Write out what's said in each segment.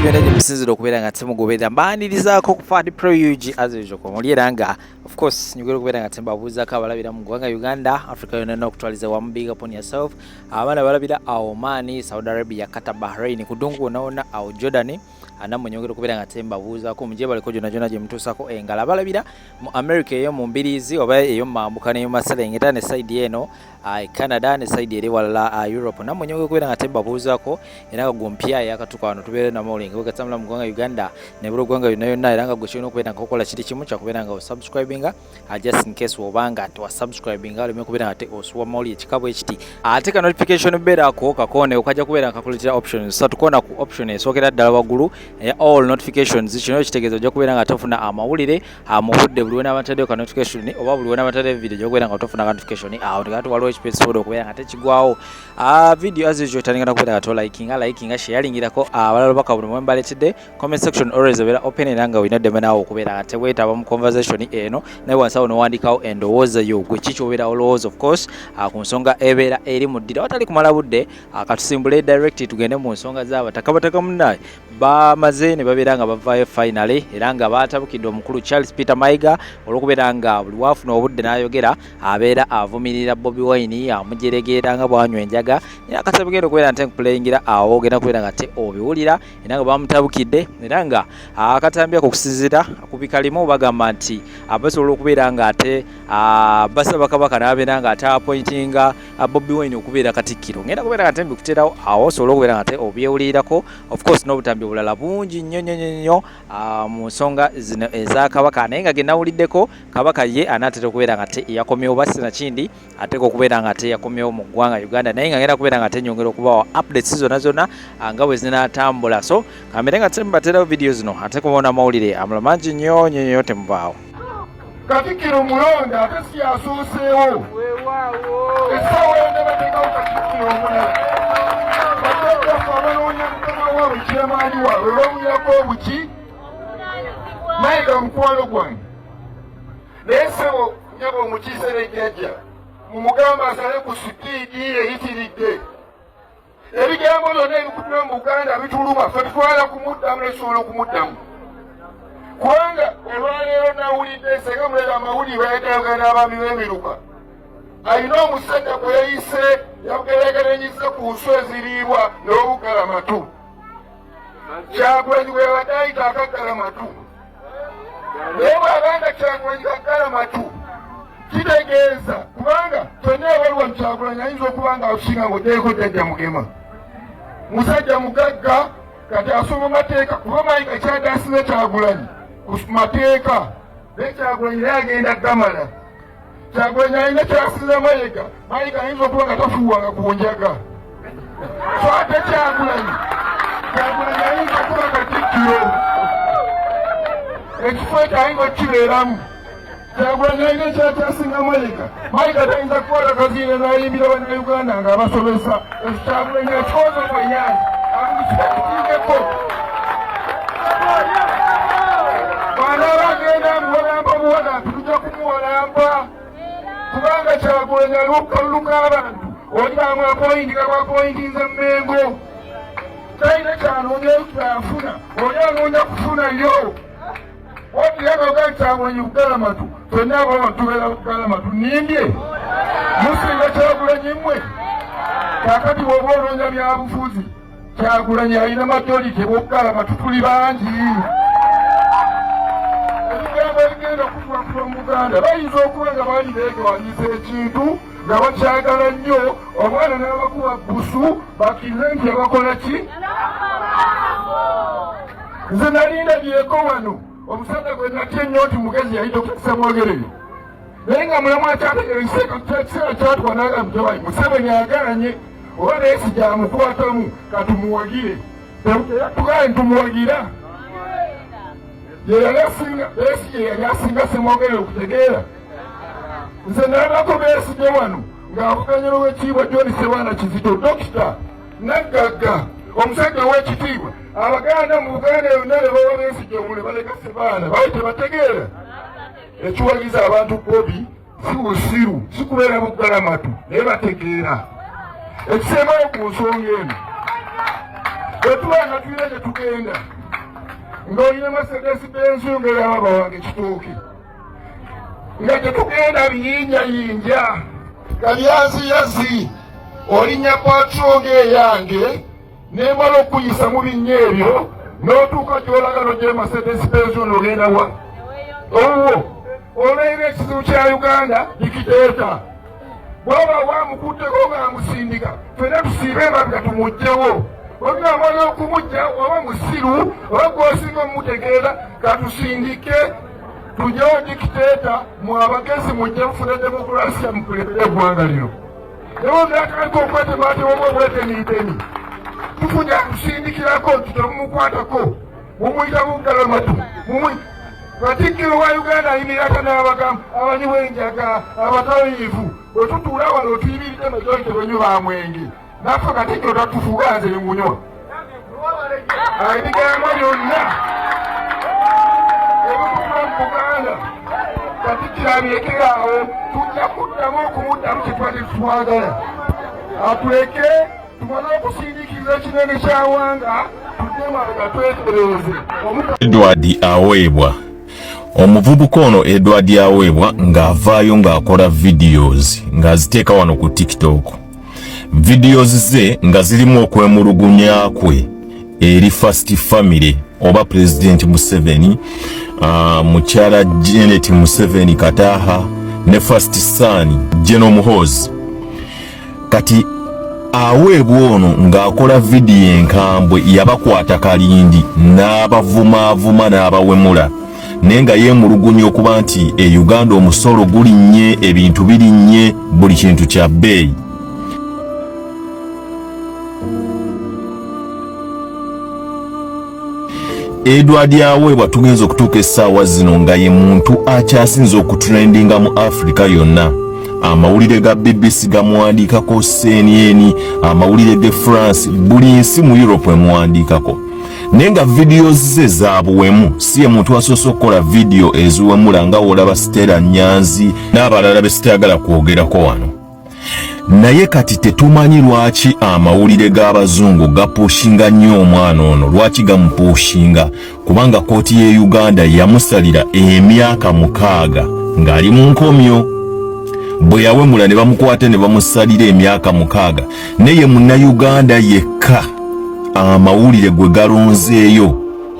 byonna gye musinzira okubeera nga temugoberera mbaanirizaako ku Fadi Pro UG as usual mulyera nga of course nyogera okubeera nga tembabuuzako abalabira mu ggwanga Uganda Africa yonna n'okutwaliza wamu big up on yourself abaana balabira awo Oman Saudi Arabia Qatar Bahrain ku ddungu wonna wonna awo Jordan anamwe nyogera okubeera nga tembabuuzako mujje baliko gyonna gyonna gye mutuusako engala balabira mu America eyo mu mbiriizi oba eyo mu mambuka n'eyo maserengeta ne side eno Canada ne side eri walala Europe namwe nyogera okubeera nga tembabuuzako era nga gompya yakatuka wano tubeere na mawulinga bwegatambula mu ggwanga Uganda ne buli ggwanga yonna yonna era nga gwe kirina okubeera nga okola kiri kimu kyakubeera nga osubscribinga just in case wobanga tewasubscribinga oleme okubeera nga osuwa mawulire ekikabo ekiti ate ka notification beerako kakone okajja kubeera nga kakuletera options so tukona ku option esookera ddala waggulu all notifications kino kitegeeza ojja kubeera nga tofuna amawulire mu budde buli wena abataddeyo ka notification oba buli wena abataddeyo video ojja kubeera nga tofuna ka notification awo tekati waliwo ekipesobola okubeera nga tekigwawo video as usual talingana kubeera nga likinga sharingirako abalala baka buli mwe mbaletedde comment section always ebeera open era nga olina ddembe naawe okubeera nga teweetaba mu conversation eno naye wansawo nowandikawo endowooza yo gwe kiki obeera olowooza of course ku nsonga ebeera eri mu ddira watali kumala budde katusimbule direct tugende mu nsonga z'abataka munnaye bamaze ne babeera nga bavaayo finally era nga baatabukidde omukulu Charles Peter Mayiga olw'okubeera nga buli waafuna obudde n'ayogera abeera avumirira Bobi Wine amujeregeera nga bwanywa enjaga era katabugenda okubeera nte nkupulayingira awo ogenda kubeera nga te obiwulira era nga bamutabukidde era nga akatambya okusinzira ku bikalimu bagamba nti basobola okubeera nga ate basaba kabaka n'abeera nga ate appointinga Bobi Wine okubeera katikkiro ngenda kubeera nga te mbikuterawo awo osobola okubeera nga te obyewulirirako of course n'obutambi bulala bungi nnyo mu nsonga zino eza kabaka naye nga genawuliddeko kabaka ye anaatera okubeera nga te yakomyewo basina kindi ateeka okubeera nga te yakomyewo mu ggwanga Uganda naye nga ngenda kubeera nga te nyongera okubawa updates zonna nga bwe zinaatambula so kamere nga tembaterawo video zino ate kubona amawulire amala mangi nnyo temubaawo Katikkiro mulonda ate si asuuseewo essaawa yonna bateekawo Katikkiro omulala bateekafu abanoonya mukama waabwe kiramaanyi waabwe bamuyako obuki Mayiga mukwano gwange naye ssebo nyaba omukiise nejjajja mumugamba asale ku sipiidi eyitiridde ebigambo byonna ebikuddwa mu Uganda bituluma ffe tutwala kumuddamu netusobola okumuddamu kubanga olwaleero nawulidde senga mulera amawulire bayetaaga n'abaami b'emiruka alina omusajja gwe yayise yabugeregerenyisa ku nswa eziriibwa n'obugalamatu Kyagulanyi bwe yabadde ayita akagalamatu naye bw'aganda Kyagulanyi kagalamatu kitegeeza kubanga kyonna ewaliwo mu Kyagulanyi ayinza okuba nga akusinga ng'oddeeko jjajja mugema musajja mugagga kati asoma mateeka kuba Mayiga kyadde asinze Kyagulanyi ku mateeka naye Kyagulanyi naye agenda gamala Kyagulanyi alina kyasinze Mayiga ayinza okuba nga tafuuwanga ku njaga so ate Kyagulanyi ayinza okuba Katikkiro ekifo ekyo ayinza okukibeeramu Kyagulanyi alina ekyakyasinga Mayiga tayinza kukwata kaziine n'ayimbira bannayuganda ng'abasobesa ekyo Kyagulanyi akikoze okwenyanyi abukikatikiikeko bw'anaabagenda muwalamba omuwala nti tujja kumuwalamba kubanga Kyagulanyi alukkaluluka abantu oli bamwapoyintika bwapoyintinze Mmengo talina kyanoonya kyafuna oli anoonya kufunayo wabiragaga Kyagulanyi bugalamatu ffenna abalaba tubeera bugalamatu nimbye musinga Kyagulanyi mmwe kakati bw'oba onoonya byabufuzi Kyagulanyi alina majority b'obugalamatu tuli bangi ebigambo ebigenda okutuuka mu Buganda bayinza okuba nga bali beegawanyiza ekintu nga bakyagala nnyo omwana n'abakuba busu bakirize nti abakola ki nze nalinda byeko wano omusajja gwe natya ennyo nti mugezi yali Dr. Ssemwogerere naye nga mulamu akyategereise ekiseera kyatuka n'agamba tebayi Museveni agalanye oba naye sijamukwatamu katumuwagire tugaye ntumuwagira ye yali asinga Ssemwogerere okutegeera nze nalabako Besigye wano ng'avuganya n'owekitiibwa John Ssebaana Kizito Dokita Nagagga omusajja w'ekitiibwa Abaganda mu Buganda yonna ne bawa Besigye omule baleka Ssebaana baali tebategeera ekiwagiza abantu Bobi si busiru si kubeera bugalamatu naye bategeera ekisembayo ku nsonga eno bwe tuba nga tulina gye tugenda ng'olina Mercedes-Benz ng'eraba bawange kitooke nga tetugenda biyinjayinja kalyaziyazi olinnya patro ng'eyange nemala okuyisa mu binnya ebyo n'otuuka gy'olaga n'ogye Mercedes-Benz n'ogenda wa olwera ekizibu kya Uganda dikiteeta bw'oba wamukutteko ng'amusindika ffenna tusiibe emabega tumugjewo ogambala okumujja oba musiru oba gwosinga omutegeera katusindike tujyewo dikiteeta mwabagezi mujje mufune demokrasiya mukulembere eggwanga lino ewo ng'akaliko okwetematebwa obweteniiteni tufunye akusindikirako tutemumukwatako mumuyita buggalamatu Katikkiro wa Uganda ayimirako n'abagamba abanywenjaga abatayivu bwe tutuula wano tuyimiridde majority bwenyu ba mwenge naffe Katikkiro tatufuga nze ngunywa ebigambo byonna ebituula mu Buganda Katikkiro abyekerawo tujja kuddamu okumuddamu kye twali tutwagala atuleke tumale okusindikiza ekinene kyawanga tuddemu abega twetereeze Edward aweebwa omuvubuka ono Edward aweebwa ng'avaayo ng'akola videos ng'aziteeka wano ku TikTok. Videos ze nga zirimu okwemulugunya kwe eri First Family oba President Museveni, mukyala Janet Museveni Kataha ne First Son General Muhoozi. Kati aweebwa ono ng'akola video enkambwe yabakwata kalindi n'abavumaavuma n'abawemula nenga yemulugunya okuba nti Uganda omusolo gulinnye, ebintu birinnye, buli kintu kya bbeeyi. Edward aweebwa tugenza okutuuka essaawa zino nga ye muntu akyasinza okutrendinga mu Africa yonna. Amawulire ga BBC gamuwandiikako, CNN, amawulire ge France, buli nsi mu Europe emuwandiikako. Nenga videos ze zaabuwemu si ye muntu asoose okukola video eziwemula nga olaba Stella Nyanzi n'abalala be sitayagala kwogerako wano. Naye kati tetumanyi lwaki amawulire g'abazungu gapushinga nnyo omwana ono, lwaki gamupushinga, kubanga kooti ye Uganda yamusalira emyaka 6 ng'ali mu nkomyo. Bwe yawemula ne bamukwata ne bamusalira emyaka 6 naye Munnayuganda yekka amawulire gwe galonzeeyo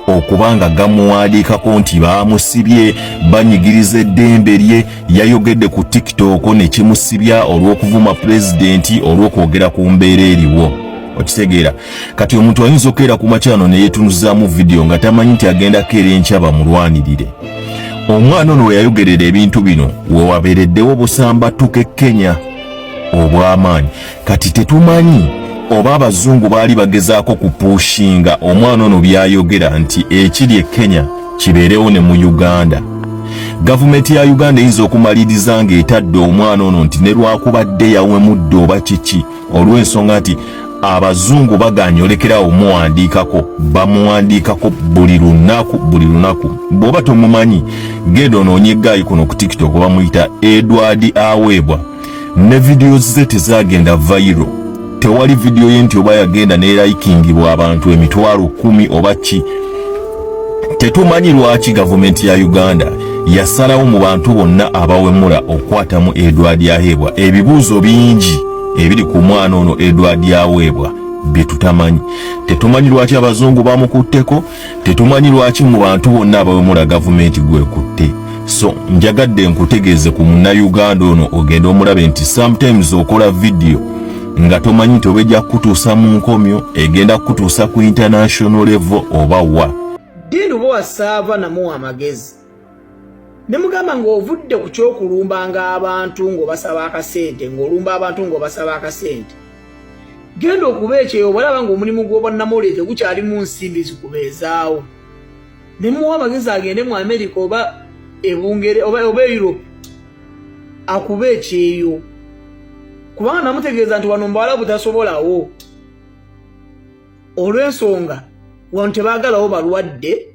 okubanga gamuwandiikako nti baamusibye, banyigiriza eddembe lye, yayogedde ku TikTok ne kimusibya olw'okuvuma pulezidenti olw'okwogera ku mbeera eriwo. Okitegeera kati omuntu ayinza okukeera ku makyano ne yeetunuzaamu video nga tamanyi nti agenda keera enkya bamulwanirire. Omwana ono we yayogerera ebintu bino we wabeereddewo busambatuke Kenya obw'amaanyi. Kati tetumanyi oba abazungu baali bagezaako kupushinga omwana ono byayogera nti ekiri e Kenya kibeerewo ne mu Uganda. Gavumenti ya Uganda eyinza okumaliriza ng'etadde omwana ono nti ne lwakubadde yawemudde oba kiki olw'ensonga nti abazungu baganye olekera omuwandiikako, bamuwandiikako buli lunaku. Bw'oba tomumanyi genda onoonye eggayi kuno ku TikTok bamuyita Edward aweebwa ne videos ze tezagenda viral. Tewali video ye nti oba yagenda nelayikingibwa abantu 10,000 oba ki. Tetumanyi lwaki gavumenti ya Uganda yasalawo mu bantu bonna abawemula okwatamu Edward aweebwa. Ebibuuzo bingi ebiri ku mwana ono Edward aweebwa bye tutamanyi. Tetumanyi lwaki abazungu bamukutteko, tetumanyi lwaki mu bantu bonna abawemula gavumenti gwekutte. So njagadde nkutegeeze ku Munnayuganda ono ogenda omulabe nti sometimes okola video nga tomanyi nti obejja kutuusa mu nkomyo, egenda kutuusa ku international level oba wa. Dinu bo asava namuwa amagezi. Nemugamba ng'ovudde ku ky'okulumbanga abantu ng'obasaba akasente, ng'olumba abantu ng'obasaba akasente. Genda okuba ekyeyo bw'olaba ng'omulimu gw'obwannamawulire tegukyali mu nsimbi zikubeezaawo. Ne muwa amagezi agende mu America oba ebungere oba Europe akuba ekyeyo. Kubanga namutegeeza nti wano mbawala butasobolawo. Olw'ensonga wano tebaagalawo balwadde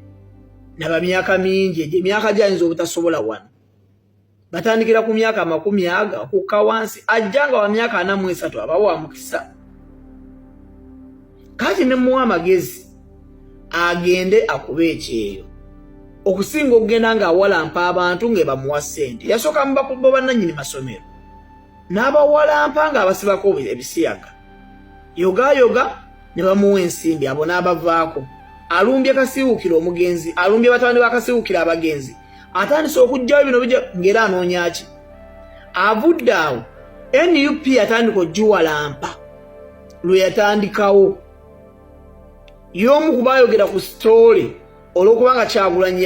naba myaka mingi, emyaka gyayinza obutasobola wano. Batandikira ku myaka 40 okukka wansi, ajjanga wa myaka 43 abawa mukisa. Kati ne muwa amagezi agende akube ekyeyo okusinga okugenda ng'awalampa abantu ng'ebamuwa ssente. Yasooka mubakuba bannannyini masomero n'abawalampa ng'abasibako ebisiyaga yoga ne bamuwa ensimbi abo n'abavaako. Alumbye Kasiwukira omugenzi, alumbye batabani ba Kasiwukira abagenzi, atandise okujjayo bino bijja ng'era anoonya ki? Avudde awo NUP yatandika ogiwalampa lwe yatandikawo y'omu ku baayogera ku sitoole olw'okubanga Kyagulanyi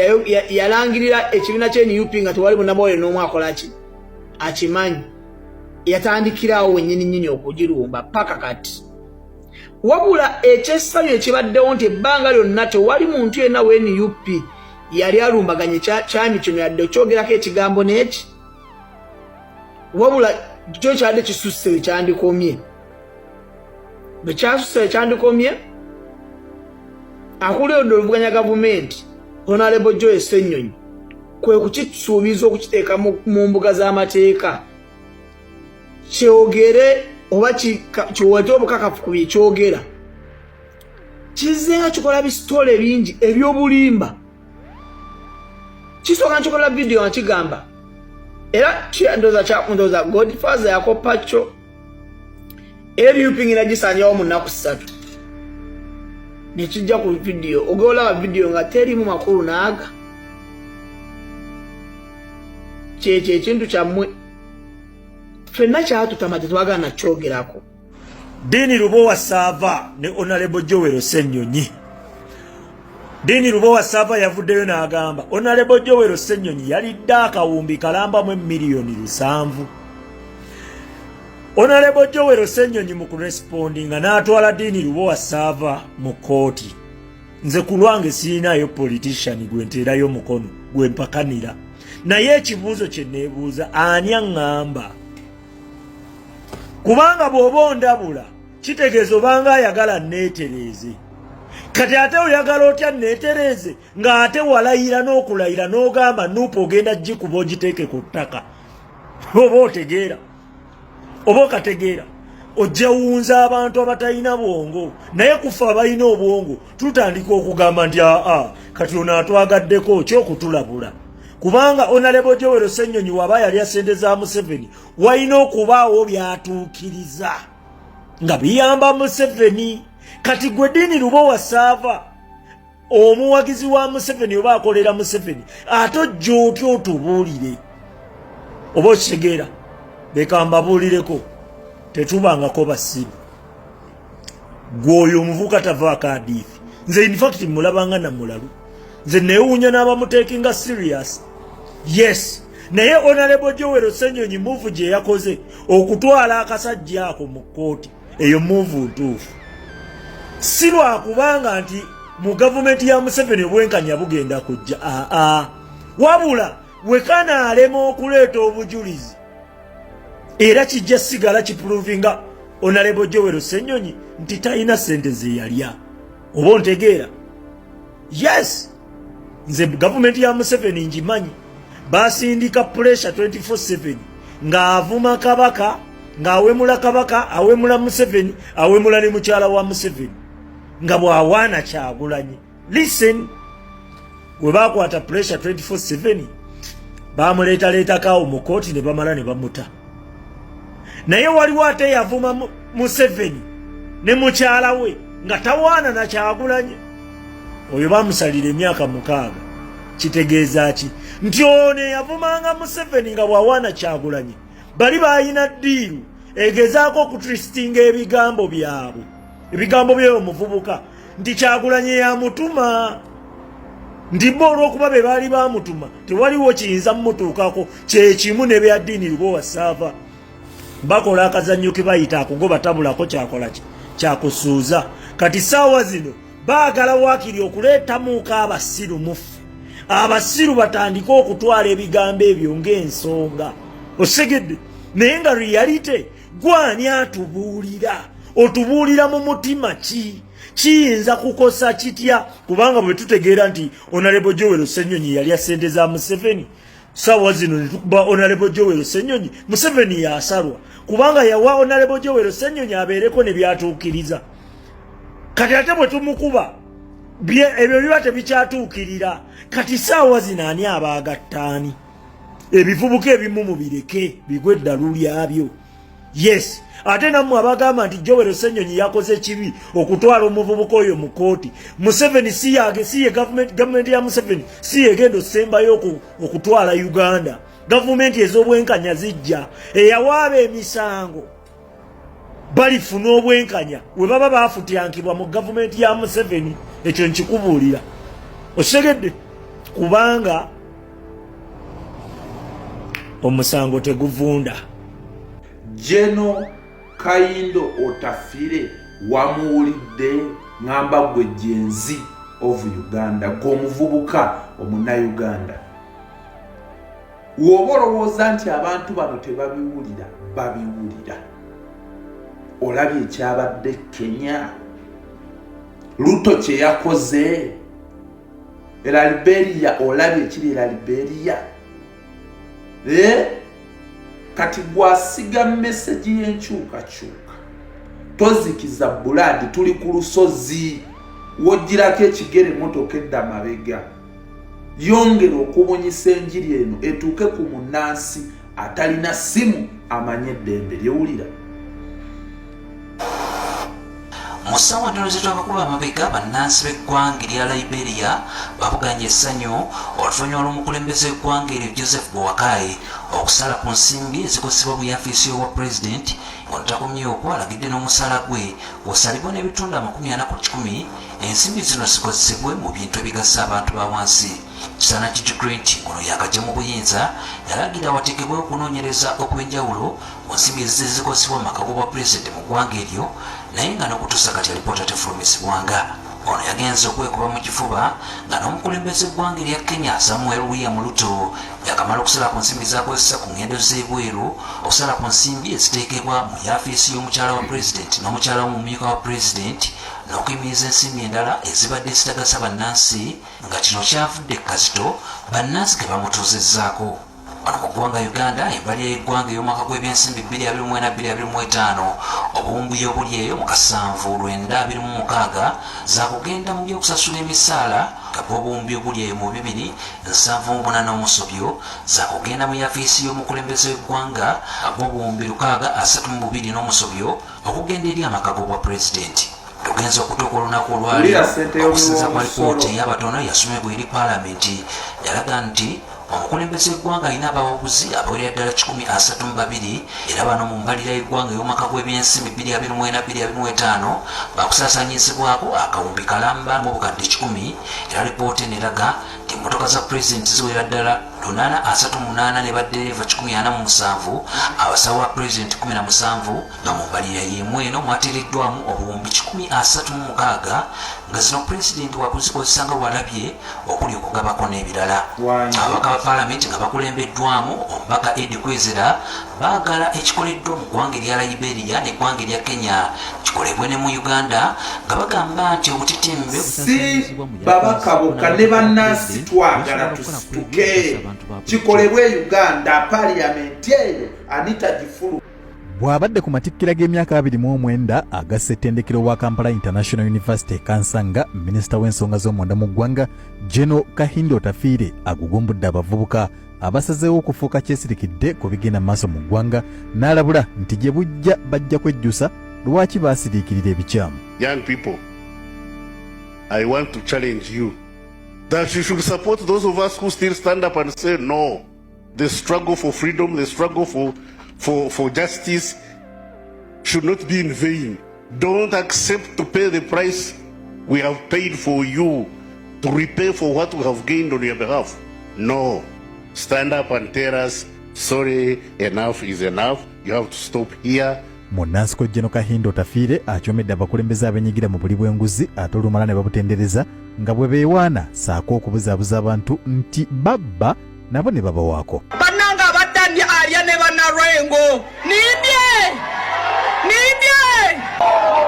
yalangirira ekibiina kya NUP nga tewali munnabawole n'omu akola ki akimanyi. Yatandikirawo wennyini okugirumba paka kati. Wabula ekyessanyu ekibaddewo nti ebbanga lyonna tewali muntu yenna wa NUP yali alumbaganye kyami kino yadde okyogerako ekigambo n'eki. Wabula kyo kyadde kisusse bwe kyandikomye. Bwe kyasusse bwe kyandikomye akulira oluvuganya gavumenti Honorable Joe Ssennyonyi kwe kukisuubiza okukiteeka mu mbuga z'amateeka kyogere oba kiwete obukakafu ku byekyogera kizenga kikola bisitole bingi ebyobulimba. Kisooka nkikola vidiyo nga kigamba era ndoza Godfather yakopa kyo NUP ngina gisanyawo mu nnaku 3 nekijja ku vidiyo ogolaba vidiyo nga terimu makulu naaga. Kyekyo ekintu kyammwe ffenna kyatutama tetwagala nakyogerako. Dini Lubowa Sava ne Honorable Joel Ssennyonyi. Dini Lubowa Sava yavuddeyo n'agamba Honorable Joel Ssennyonyi yalidde akawumbi kalambamu miliyoni 7. Honorable Joel Ssennyonyi mu kurespondinga n'atwala Dini Lubowa Sava mu kooti. Nze ku lwange siinayo politician gwe nteerayo mukono gwe mpakanira. Naye ekibuuzo kye neebuuza ani aŋŋamba? Kubanga bw'oba ondabula kitegeeza obanga ayagala neetereeze. Kati ate oyagala otya neetereeze ng'ate walayira n'okulayira n'ogamba nuupu ogenda gikuba ogiteeke ku ttaka. Oba otegeera oba okategeera ojja wuunza abantu abatalina bwongo. Naye kufa abalina obwongo tutandika okugamba nti kati ono atwagaddeko kyokutulabula. Kubanga Honorable Joel Ssennyonyi waba yali asente za Museveni walina okubaawo byatuukiriza nga biyamba Museveni. Kati gwe Dini Lubowa Sava omuwagizi wa Museveni oba akolera Museveni ate ojja otya otubuulire oba okitegeera. Leka mbabuulireko tetubangako basiru. Gwoyo omuvuka tavaako hadithi. Nze in fact mulabanga na mulalu. Nze neewuunya n'abamuteekinga serious. Yes, naye Honorable Joel Ssennyonyi move gye yakoze okutwala akasajja ako mu kkooti eyo move ntuufu. Si lwakubanga nti mu gavumenti ya Museveni obwenkanya bugenda kujja. Wabula wekana alema okuleeta obujulizi era kijja sigala kiprovinga Honorable Joel Ssennyonyi nti talina ssente ze yalya. Oba ontegeera? Yes, nze gavumenti ya Museveni ngimanyi. Basindika pressure 24/7 ng'avuma kabaka ng'awemula kabaka awemula Museveni awemula ne mukyala wa Museveni nga bw'awaana Kyagulanyi. Listen, we bakwata pressure 24/7 bamuleetaleetakawo mu kooti ne bamala ne bamuta. Naye waliwo ate yavuma Museveni ne mukyala we nga tawaana na Kyagulanyi. Oyo bamusalira emyaka 6. Kitegeeza ki? Nti ono yavumanga Museveni nga bw'awaana Kyagulanyi bali bayina ddiiru egezaako okutwistinga ebigambo byabwe, ebigambo by'oyo muvubuka nti Kyagulanyi yamutuma. Nti bo olw'okuba be baali bamutuma tewaliwo kiyinza mumutuukako. Kyekimu ne bya Dini Lubowa Sava bakola akazannyo ke bayita akugoba tabulako kyakola ki kyakusuuza. Kati saawa zino baagala waakiri okuleetamuuko abasiru mufu. Abasiru batandika okutwala ebigambo ebyo ng'ensonga. Osegedde naye nga reality gwani atubuulira. Otubuulira mu mutima ki? Kiyinza kukosa kitya? Kubanga bwe tutegeera nti Honorable Joel Ssennyonyi yali ssente za Museveni. Saawa zino ne tukuba Honorable Joel Ssennyonyi Museveni yasalwa kubanga yawa Honorable Joel Ssennyonyi abeereko ne byatuukiriza. Kati ate bwe tumukuba ebyo biba tebikyatuukirira. Kati saawa zino ani abaagattaani? Ebivubuka ebimu mubireke bigwe eddalu lyabyo. Yes, ate nammwe abagamba nti Joel Ssenyonyi yakoze kibi okutwala omuvubuka oyo mu kooti. Museveni siye gavumenti ya Museveni siye gendo sembayo okutwala Uganda. Gavumenti ez'obwenkanya zijja eyawaaba emisango balifuna obwenkanya we baba baafutyankibwa mu gavumenti ya Museveni. Ekyo nkikubuulira osegedde kubanga omusango teguvunda. Jeno Kayindo Otafire wamuwulidde ngamba gwe jenzi of Uganda g'omuvubuka omuna-Uganda. Woba olowooza nti abantu bano tebabiwulira, babiwulira. Olabye ekyabadde Kenya, Ruto kye yakoze era Liberia, olabye ekiri era Liberia. Kati gwasiga message y'enkyukakyuka tozikiza buladi tuli ku lusozi wogirako ekigere motoka edda mabega yongera okubonyisa enjiri eno etuuke ku munnansi atalina simu amanye eddembe lyewulira. Musawa ndono zetu abakuba amabega bannansi b'eggwanga erya Liberia bavuganya essanyu oluvannyuma lw'omukulembeze w'eggwanga eryo Joseph Boakai okusala ku nsimbi ezikosebwa mu yafisi y'owa pulezidenti ng'ontakomyeko alagidde n'omusala gwe osalibwa n'ebitundu 40 ku 100 ensimbi zino zikozesebwe mu bintu ebigasa abantu ba wansi. Kisana Grant ono yakajja mu buyinza yalagira wateekebwewo okunoonyereza okw'enjawulo mu nsimbi ezikozesebwa mu maka g'obwa pulezidenti mu ggwanga eryo naye nga n'okutuusa kati alipoota tefulumizibwanga. Ono yagenze okwekuba mu kifuba nga n'omukulembeze eggwanga erya Kenya Samuel William Ruto yakamala okusala ku nsimbi z'akozesa ku ngendo z'ebweru okusala ku nsimbi eziteekebwa mu yafisi y'omukyala wa pulezidenti n'omukyala w'omumyuka wa pulezidenti n'okuyimiriza ensimbi endala ezibadde zitagasa bannansi nga kino kyavudde Kazito bannansi ge bamutuuzizzaako. Wano mu ggwanga Uganda embali y'eggwanga ey'omwaka gw'ebyensimbi 2024-2025 obuwumbuye obuli eyo mu kasanvu 926 zaakugenda mu by'okusasula emisaala nga bw'obuwumbi obuli eyo mu 278 omusobyo zaakugenda mu yafisi y'omukulembeze w'eggwanga bw'obuwumbi 632 n'omusobyo okugenda eri amaka g'obwa pulezidenti. Tugenza okutuuka olunaku olwaleero okusinza ku alipoota ey'abatono yasomebwa eri paalamenti yalaga nti omukulembeze w'eggwanga alina abawabuzi abawerera ddala 132 era bano mu mbalira y'eggwanga y'omwaka gw'ebyensimbi 2024-2025 bakusaasanyizibwako akawumbi kalamba mu bukadde 10 era alipoota eneraga nti emmotoka za pulezidenti ziwerera ddala 838 ne baddereeva 147 abasawo ba pulezidenti 17 nga mu mbalira y'emu eno mwateereddwamu obuwumbi 136 nga zino pulezidenti wakuzikozesa nga walabye okuli okugabako n'ebirala. Ababaka ba paalamenti nga bakulembeddwamu omubaka Eddie Kwizera baagala ekikoleddwa mu ggwanga erya Liberia n'eggwanga erya Kenya kikolebwe ne mu Uganda nga bagamba nti obutitimbe si babaka bokka ne bannansi twagala tusituke kikolebwe Uganda paaliyamenti eyo Anita Gifulu. Bw'abadde ku matikkira g'emyaka 29 agasse ettendekero wa Kampala International University Kansanga, minisita w'ensonga z'omunda mu ggwanga Jeno Kayindo Otafire agugumbudde abavubuka abasazeewo okufuuka kyesirikidde ku bigenda maaso mu ggwanga n'alabula nti gye bujja bajja kwejjusa lwaki baasiriikirira ebikyamu. Young people, I want to challenge you that you should support those of us who still stand up and say no. The struggle for freedom, the struggle for justice should not be in vain. Don't accept to pay the price we have paid for you to repay for what we have gained on your behalf. No. Stand up and tell us, sorry, enough is enough. You have to stop here. Munansiko Jeno Kayindo Otafire akyomedde abakulembeze abenyigira mu buli bw'enguzi ate olumala ne babutendereza nga bwe beewaana saako okubuzaabuza abantu nti babba nabo ne babawaako. Bannanga abaddandi alya ne bannalwengo nibye.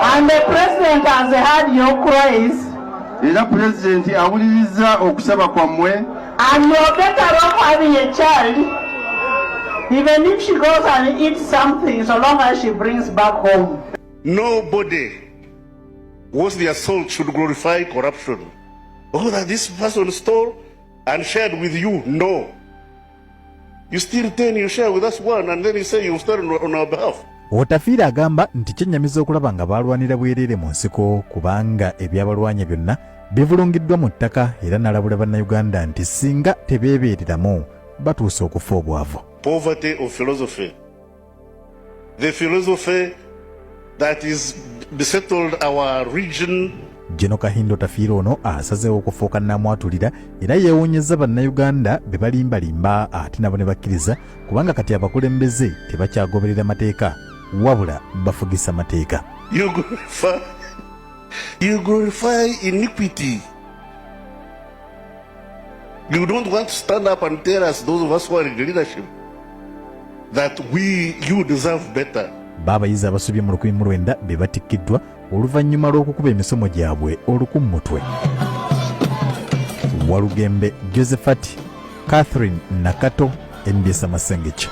And the president has heard your cries. Era pulezidenti awuliriza okusaba kwammwe. And you're better off having a child, even if she goes and eats something, so long as she brings back home. Nobody wants the assault should glorify corruption. Oh, that this person stole and shared with you. No. You steal 10, you share with us 1, and then you say you stole on our behalf. Otafiira agamba nti kyennyamiza okulaba nga balwanira bwereere mu nsiko kubanga ebyabalwanya byonna bivulungiddwa mu ttaka era n'alabula bannayuganda nti singa tebeebeereramu batuusa okufa obwavu. Poverty of philosophy. The philosophy that is besettled our region. General Kahindo Tafiiro ono asazeewo okufuuka nnamwatulira era yeewuunyezza bannayuganda be balimbalimba ate nabo ne bakkiriza kubanga kati abakulembeze tebakyagoberera mateeka wabula bafugisa mateeka. You glorify iniquity. You don't want to stand up and tell us, those of us who are in the leadership, that you deserve better. Baabayizi abasubye mu 1900 be batikkiddwa oluvannyuma lw'okukuba emisomo gyabwe olukummutwe. Walugembe Josephat, Catherine Nakato, NBS Masengecha.